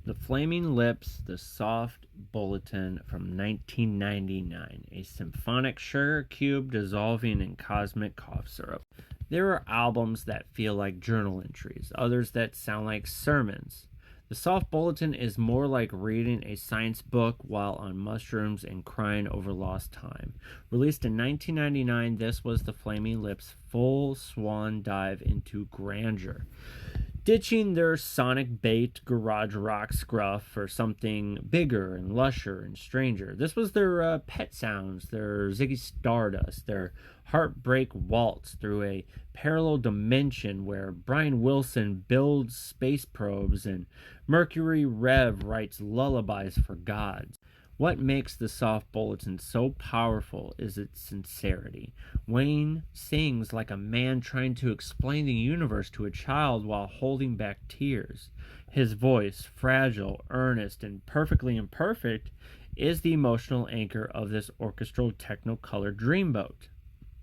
The Flaming Lips, The Soft Bulletin from 1999, a symphonic sugar cube dissolving in cosmic cough syrup. There are albums that feel like journal entries, others that sound like sermons. The Soft Bulletin is more like reading a science book while on mushrooms and crying over lost time. Released in 1999, this was the Flaming Lips' full swan dive into grandeur. Ditching their sonic bait garage rock scruff for something bigger and lusher and stranger. This was their Pet Sounds, their Ziggy Stardust, their Heartbreak Waltz through a parallel dimension where Brian Wilson builds space probes and Mercury Rev writes lullabies for gods. What makes the Soft Bulletin so powerful is its sincerity. Wayne sings like a man trying to explain the universe to a child while holding back tears. His voice, fragile, earnest, and perfectly imperfect, is the emotional anchor of this orchestral technicolor dreamboat.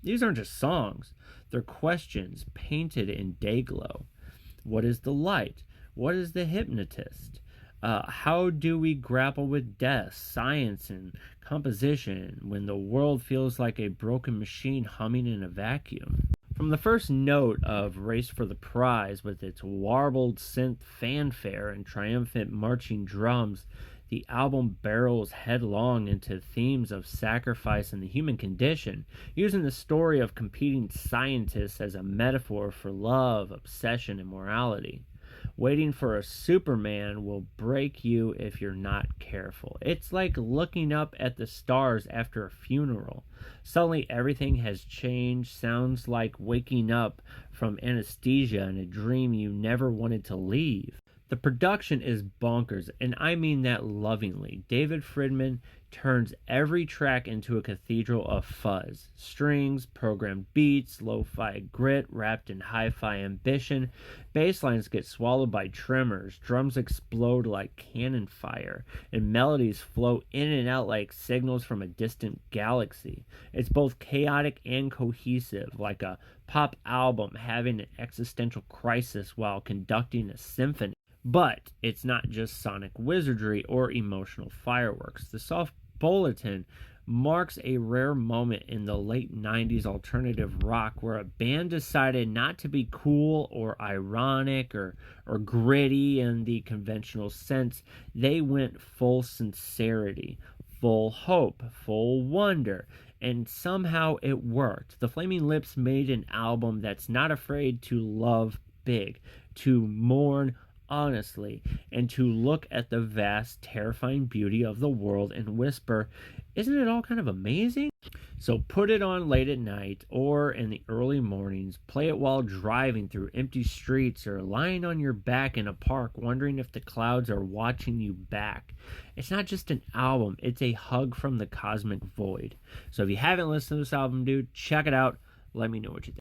These aren't just songs, they're questions painted in dayglow. What is the light? What is the hypnotist? How do we grapple with death, science, and composition when the world feels like a broken machine humming in a vacuum? From the first note of Race for the Prize, with its warbled synth fanfare and triumphant marching drums, the album barrels headlong into themes of sacrifice and the human condition, using the story of competing scientists as a metaphor for love, obsession, and morality. Waiting for a Superman will break you if you're not careful. It's like looking up at the stars after a funeral. Suddenly everything has changed. Sounds like waking up from anesthesia in a dream you never wanted to leave. The production is bonkers, and I mean that lovingly. David Friedman turns every track into a cathedral of fuzz. Strings, programmed beats, lo-fi grit wrapped in hi-fi ambition. Bass lines get swallowed by tremors. Drums explode like cannon fire, and melodies flow in and out like signals from a distant galaxy. It's both chaotic and cohesive, like a pop album having an existential crisis while conducting a symphony. But it's not just sonic wizardry or emotional fireworks. The Soft Bulletin marks a rare moment in the late 90s alternative rock where a band decided not to be cool or ironic or gritty in the conventional sense. They went full sincerity, full hope, full wonder, and somehow it worked. The Flaming Lips made an album that's not afraid to love big, to mourn honestly, and to look at the vast, terrifying beauty of the world and whisper, isn't it all kind of amazing? So put it on late at night or in the early mornings. Play it while driving through empty streets or lying on your back in a park wondering if the clouds are watching you back. It's not just an album, it's a hug from the cosmic void. So if you haven't listened to this album, dude, check it out. Let me know what you think.